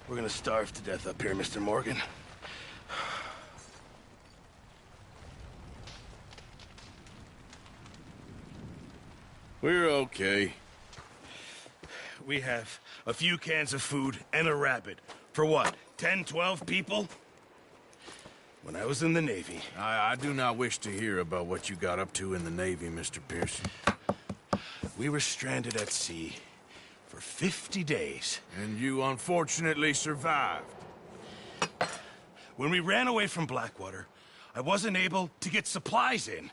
We're gonna starve to death up here, Mr. Morgan. We're okay. We have a few cans of food and a rabbit. For what, 10, 12 people? When I was in the Navy... I do not wish to hear about what you got up to in the Navy, Mr. Pearson. We were stranded at sea for 50 days. And you unfortunately survived. When we ran away from Blackwater, I wasn't able to get supplies in.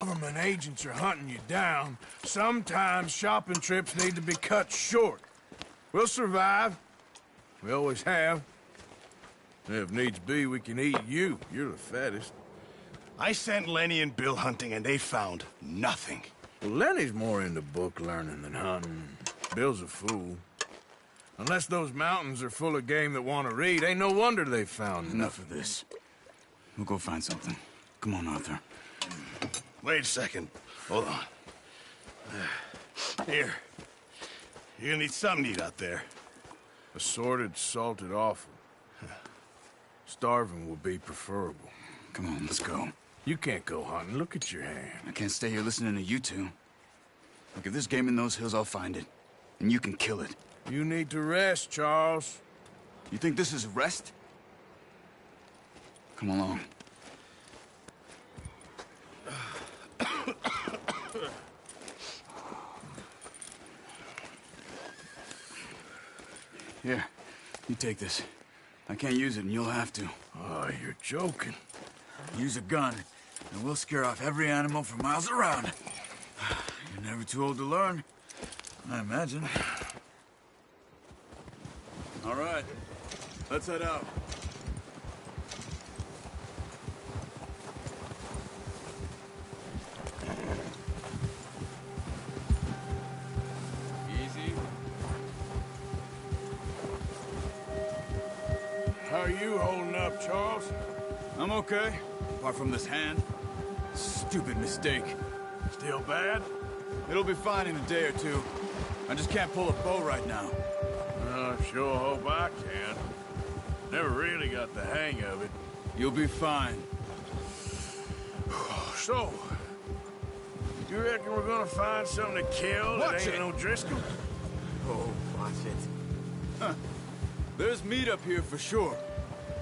Government agents are hunting you down. Sometimes shopping trips need to be cut short. We'll survive. We always have. If needs be, we can eat you. You're the fattest. I sent Lenny and Bill hunting, and they found nothing. Well, Lenny's more into book learning than hunting. Bill's a fool. Unless those mountains are full of game that want to read, ain't no wonder they found Enough of this. We'll go find something. Come on, Arthur. Wait a second. Hold on. Here. You're gonna need something to eat out there. Assorted, salted offal. Starving will be preferable. Come on, let's go. You can't go hunting. Look at your hand. I can't stay here listening to you two. Look, if there's game in those hills, I'll find it. And you can kill it. You need to rest, Charles. You think this is rest? Come along. Here, you take this. I can't use it, and you'll have to. Oh, you're joking. Use a gun, and we'll scare off every animal for miles around. You're never too old to learn, I imagine. All right, let's head out. Easy. How are you holding up, Charles? I'm okay, apart from this hand. Stupid mistake. Still bad? It'll be fine in a day or two. I just can't pull a bow right now. I sure hope I can. Never really got the hang of it. You'll be fine. So, you reckon we're gonna find something to kill that Watch ain't it. no Driscoll? Oh, watch it. Huh. There's meat up here for sure.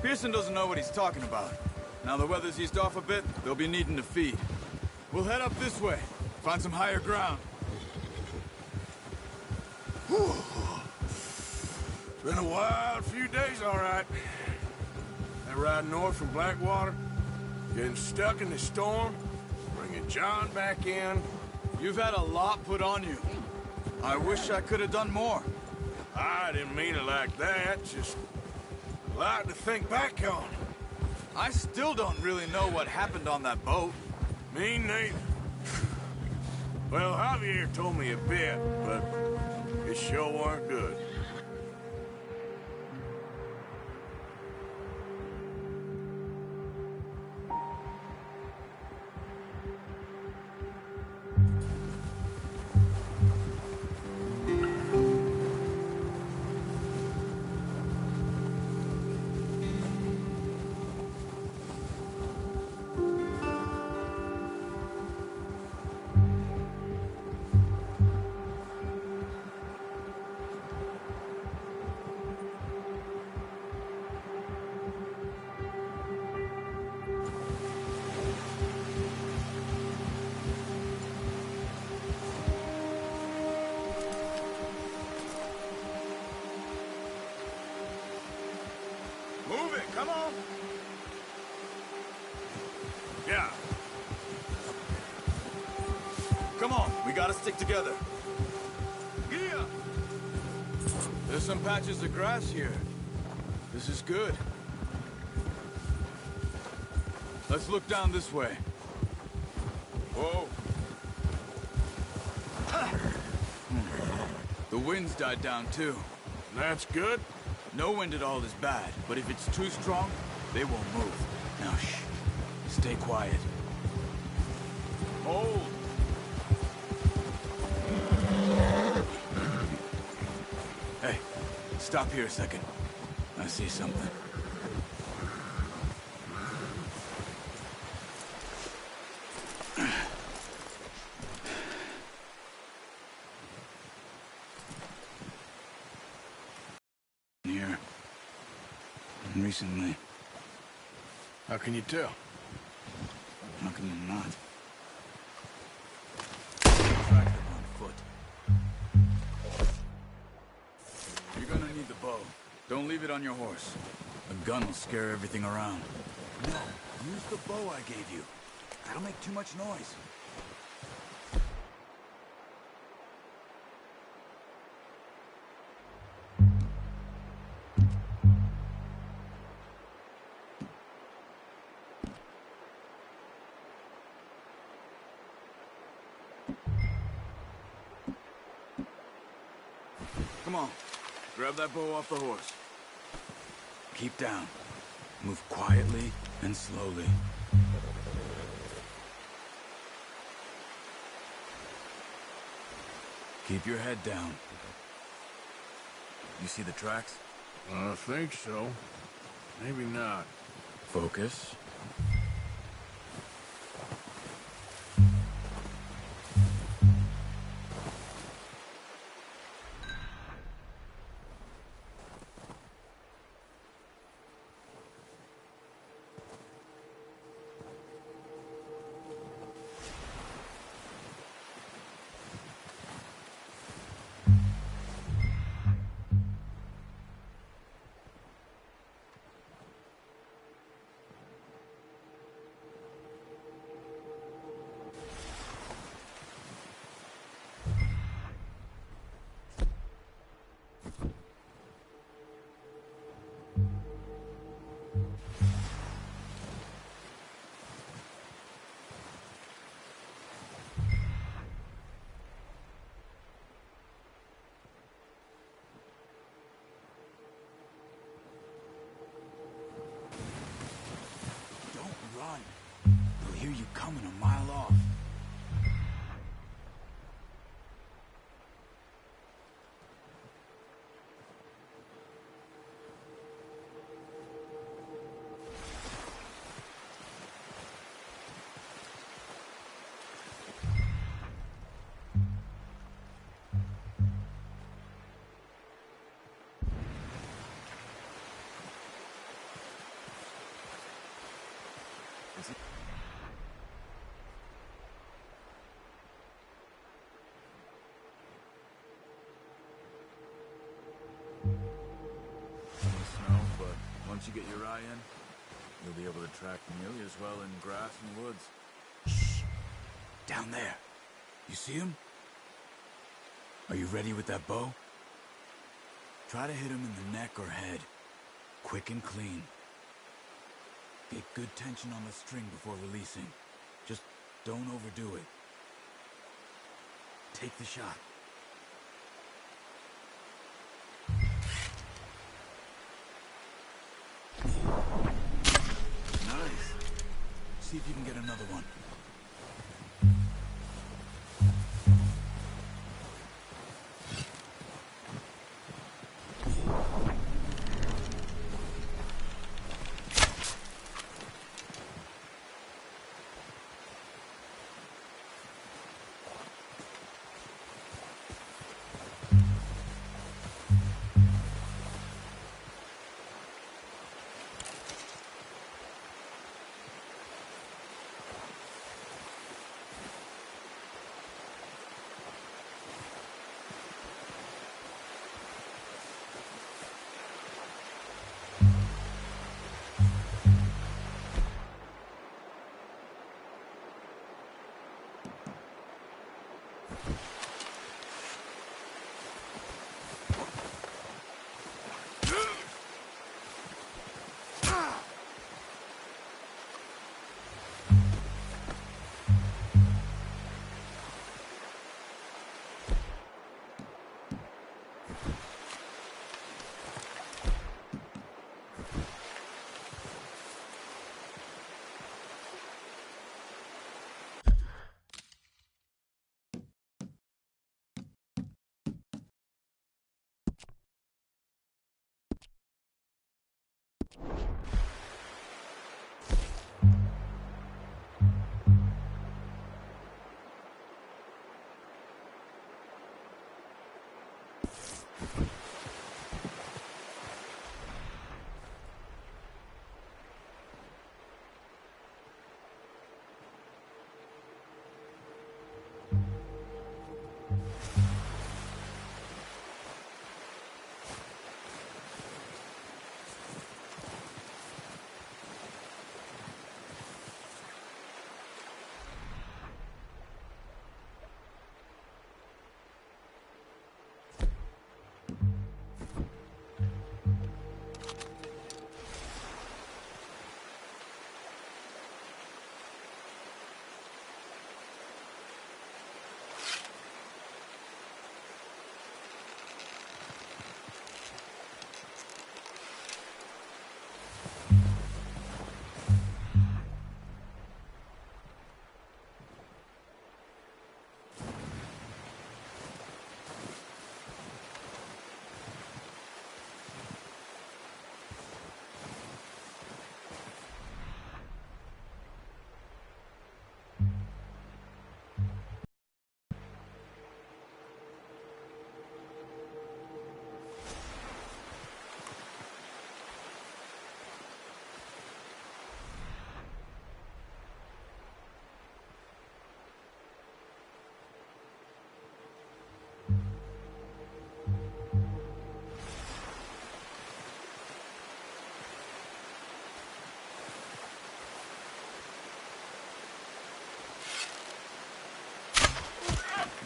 Pearson doesn't know what he's talking about. Now the weather's eased off a bit, they'll be needing to feed. We'll head up this way, find some higher ground. Whew. Been a wild few days, all right. That ride north from Blackwater, getting stuck in the storm, bringing John back in. You've had a lot put on you. I wish I could have done more. I didn't mean it like that, just a lot to think back on. I still don't really know what happened on that boat. Me neither. Well, Javier told me a bit, but it sure weren't good. Move it, come on! Yeah. Come on, we gotta stick together. Yeah. There's some patches of grass here. This is good. Let's look down this way. Whoa. The wind's died down too. That's good. No wind at all is bad, but if it's too strong, they won't move. Now shh. Stay quiet. Hold. Stop here a second. I see something. Here. Recently. How can you tell? How can you not? Track them on foot. You're gonna need the bow. Don't leave it on your horse. A gun will scare everything around. No, use the bow I gave you. That'll make too much noise. Come on. Grab that bow off the horse. Keep down. Move quietly and slowly. Keep your head down. You see the tracks? I think so. Maybe not. Focus. They'll hear you coming a mile off. Snow, but once you get your eye in, you'll be able to track nearly as well in grass and woods. Shh! Down there. You see him? Are you ready with that bow? Try to hit him in the neck or head. Quick and clean. Get good tension on the string before releasing. Just don't overdo it. Take the shot. Nice. See if you can get another one.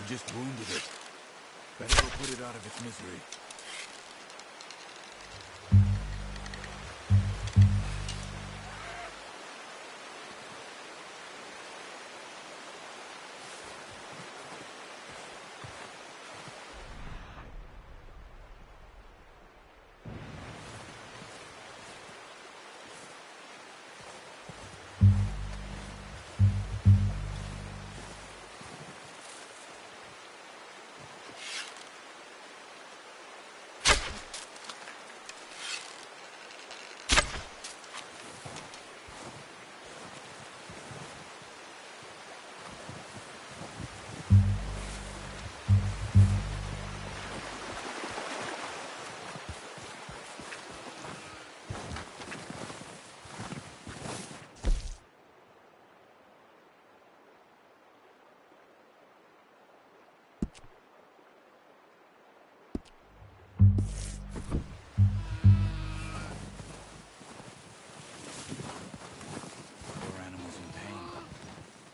just wounded it. Better go put it out of its misery.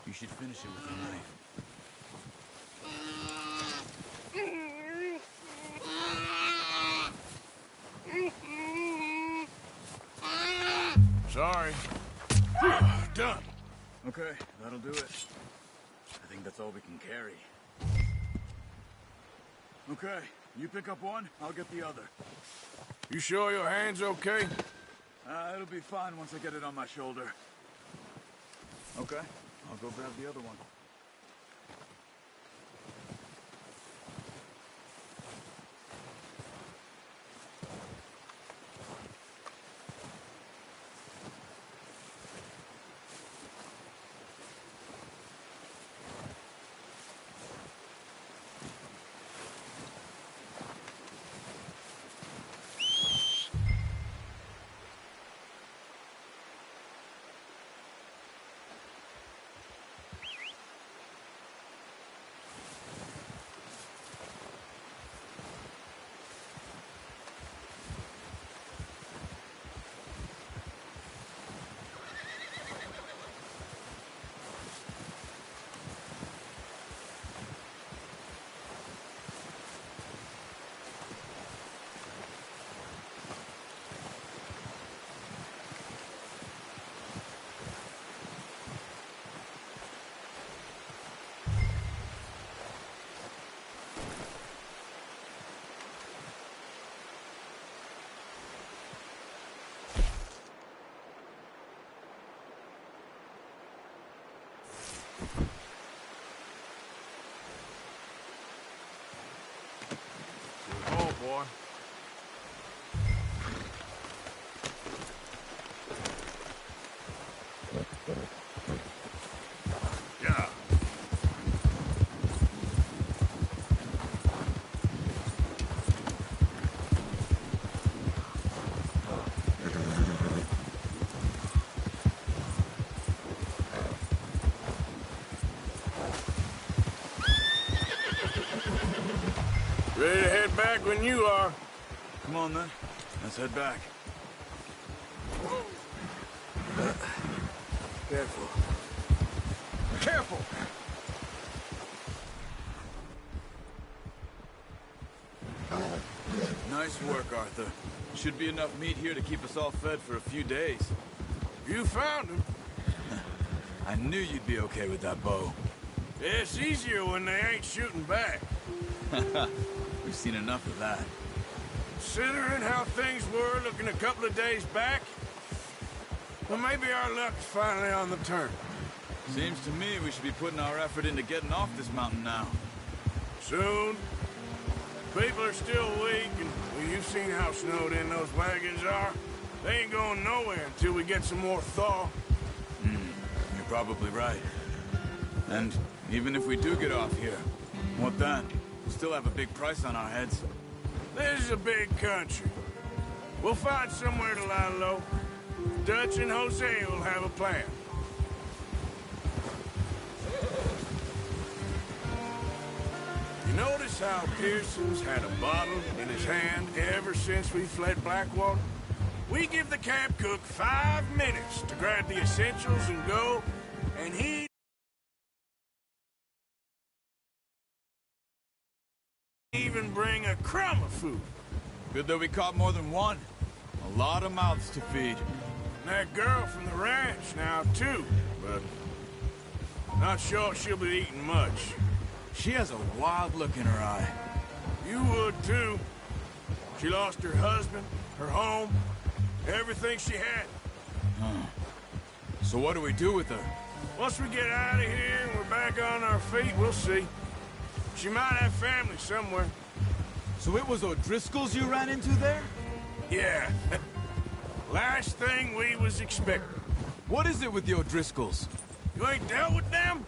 You should finish it with a knife. Sorry. Done. Okay, that'll do it. I think that's all we can carry. Okay, you pick up one, I'll get the other. You sure your hand's okay? It'll be fine once I get it on my shoulder. Okay, I'll go grab the other one. Oh, boy. Yeah. Ready to head back when you are. Come on then, let's head back. Careful. Careful! Nice work, Arthur. Should be enough meat here to keep us all fed for a few days. You found him. I knew you'd be okay with that bow. It's easier when they ain't shooting back. We've seen enough of that. Considering how things were looking a couple of days back, well, maybe our luck's finally on the turn. Seems to me we should be putting our effort into getting off this mountain now. Soon. People are still weak, and well, you've seen how snowed in those wagons are. They ain't going nowhere until we get some more thaw. You're probably right. And even if we do get off here, what then? We still have a big price on our heads. This is a big country. We'll find somewhere to lie low. Dutch and Jose will have a plan. You notice how Pearson's had a bottle in his hand ever since we fled Blackwater? We give the camp cook 5 minutes to grab the essentials and go, and he even bring a crumb of food. Good that we caught more than one. A lot of mouths to feed. And that girl from the ranch now, too, but not sure she'll be eating much. She has a wild look in her eye. You would, too. She lost her husband, her home, everything she had. So what do we do with her? Once we get out of here and we're back on our feet, we'll see. She might have family somewhere. So it was O'Driscoll's you ran into there? Yeah. Last thing we was expecting. What is it with the O'Driscolls? You ain't dealt with them?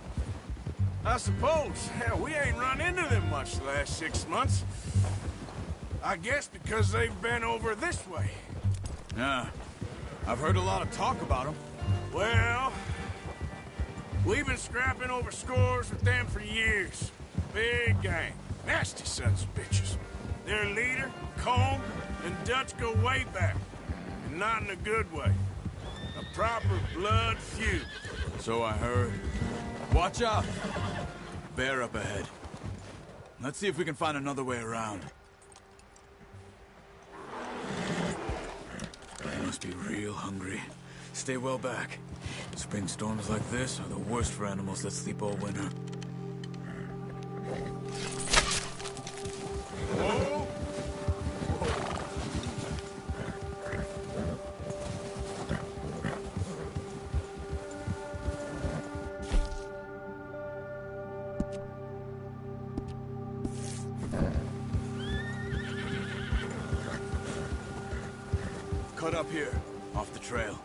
I suppose. Hell, we ain't run into them much the last 6 months. I guess because they've been over this way. Yeah. I've heard a lot of talk about them. Well, we've been scrapping over scores with them for years. Big gang. Nasty sons of bitches. Their leader, Combe, and Dutch go way back. And not in a good way. A proper blood feud. So I heard. Watch out! Bear up ahead. Let's see if we can find another way around. They must be real hungry. Stay well back. Spring storms like this are the worst for animals that sleep all winter. Whoa! Cut up here, off the trail.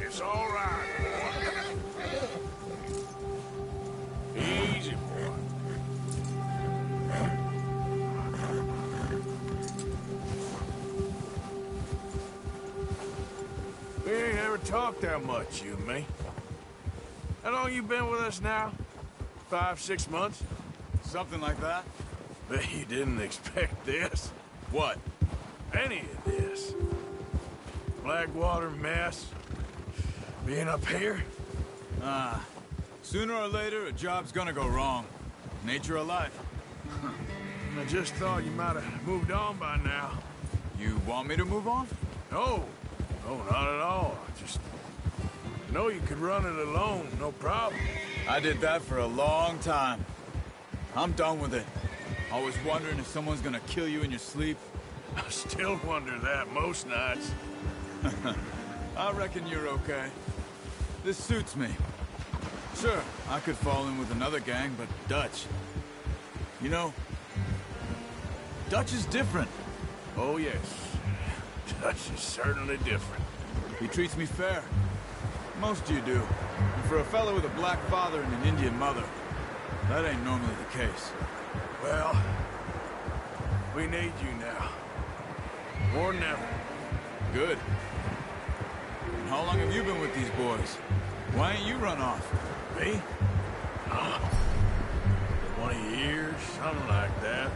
It's all right, boy. Easy, boy. We ain't ever talked that much, you and me. How long you been with us now? 5, 6 months? Something like that? Bet you didn't expect this. What? Any of this. Blackwater mess. Being up here? Sooner or later, a job's gonna go wrong. Nature of life. I just thought you might have moved on by now. You want me to move on? No. No, not at all. I know you could run it alone, no problem. I did that for a long time. I'm done with it. Always wondering if someone's gonna kill you in your sleep. I still wonder that most nights. I reckon you're okay. This suits me. Sure, I could fall in with another gang, but Dutch... You know, Dutch is different. Oh, yes. Dutch is certainly different. He treats me fair. Most of you do. And for a fellow with a black father and an Indian mother, that ain't normally the case. Well, we need you now. More than ever. Good. And how long have you been with these boys? Why ain't you run off? Me? 20 years, something like that.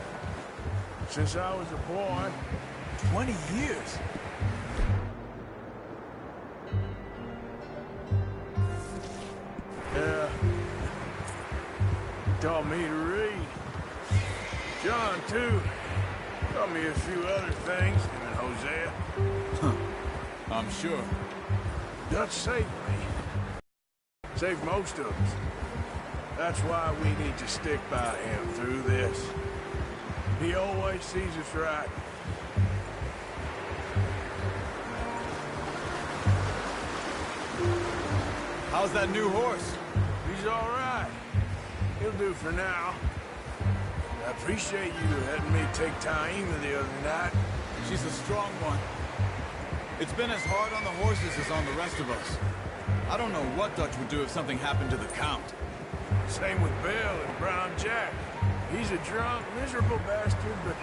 Since I was a boy. 20 years? Yeah. He taught me to read. John, too. Taught me a few other things, him and Hosea. I'm sure. Dutch saved me. Saved most of us. That's why we need to stick by him through this. He always sees us right. How's that new horse? He's all right. He'll do for now. I appreciate you letting me take Taima the other night. She's a strong one. It's been as hard on the horses as on the rest of us. I don't know what Dutch would do if something happened to the Count. Same with Bill and Brown Jack. He's a drunk, miserable bastard, but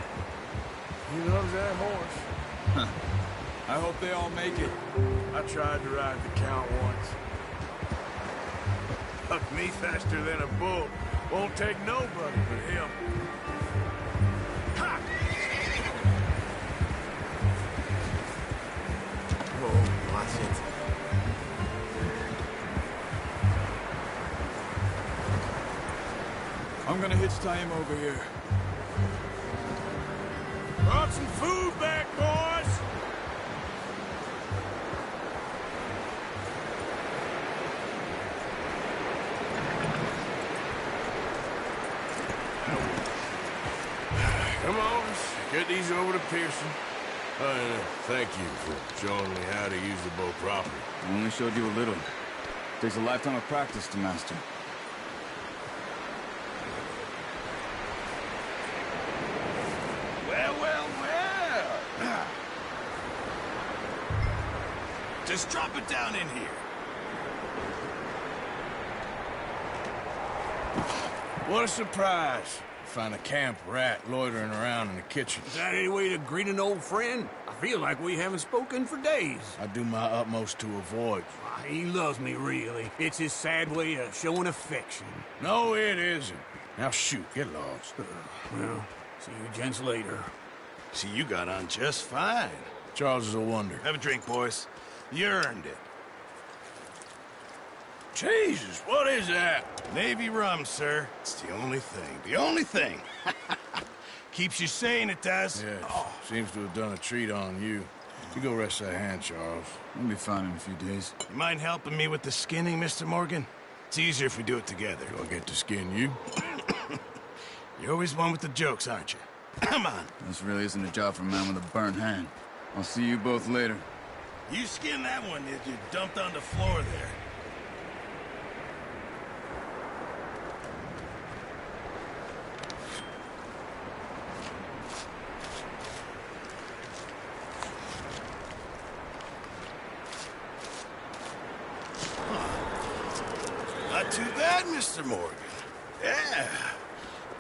he loves that horse. I hope they all make it. I tried to ride the Count once. Bucked me faster than a bull. Won't take nobody but him. Ha! Oh, watch it. I'm gonna hitch tie him over here. Brought some food back, boys! Come on, let's get these over to Pearson. Thank you for showing me how to use the bow properly. I only showed you a little. Takes a lifetime of practice to master. Well, well, well. Just drop it down in here. What a surprise. Find a camp rat loitering around in the kitchen. Is that any way to greet an old friend? I feel like we haven't spoken for days. I do my utmost to avoid. He loves me, really. It's his sad way of showing affection. No, it isn't. Now shoot, get lost. Well, see you gents later. See, you got on just fine. Charles is a wonder. Have a drink, boys. You earned it. Jesus, what is that? Navy rum, sir. It's the only thing. The only thing. Keeps you sane, it does. Yeah, seems to have done a treat on you. You go rest that hand, Charles. We'll be fine in a few days. You mind helping me with the skinning, Mr. Morgan? It's easier if we do it together. Do I get to skin you? You're always one with the jokes, aren't you? Come on. This really isn't a job for a man with a burnt hand. I'll see you both later. You skin that one that you dumped on the floor there. Not too bad, Mr. Morgan. Yeah.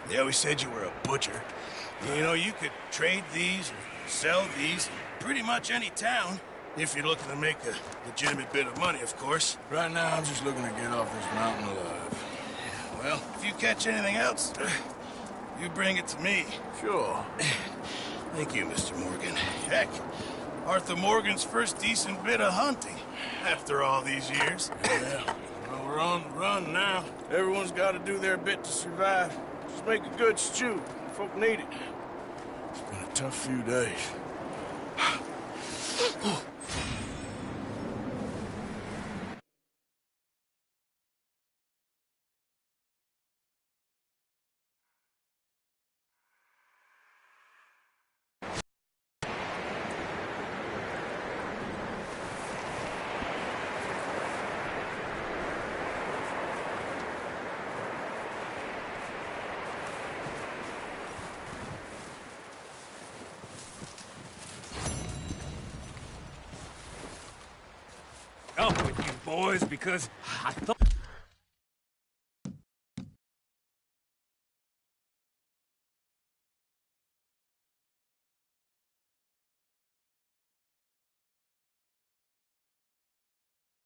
They always said you were a butcher. You know, you could trade these or sell these in pretty much any town. If you're looking to make a legitimate bit of money, of course. Right now, I'm just looking to get off this mountain alive. Well, if you catch anything else, you bring it to me. Sure. Thank you, Mr. Morgan. Heck, Arthur Morgan's first decent bit of hunting after all these years. Yeah. Well, we're on the run now. Everyone's got to do their bit to survive. Just make a good stew. Folk need it. It's been a tough few days. Up with you boys, because I thought...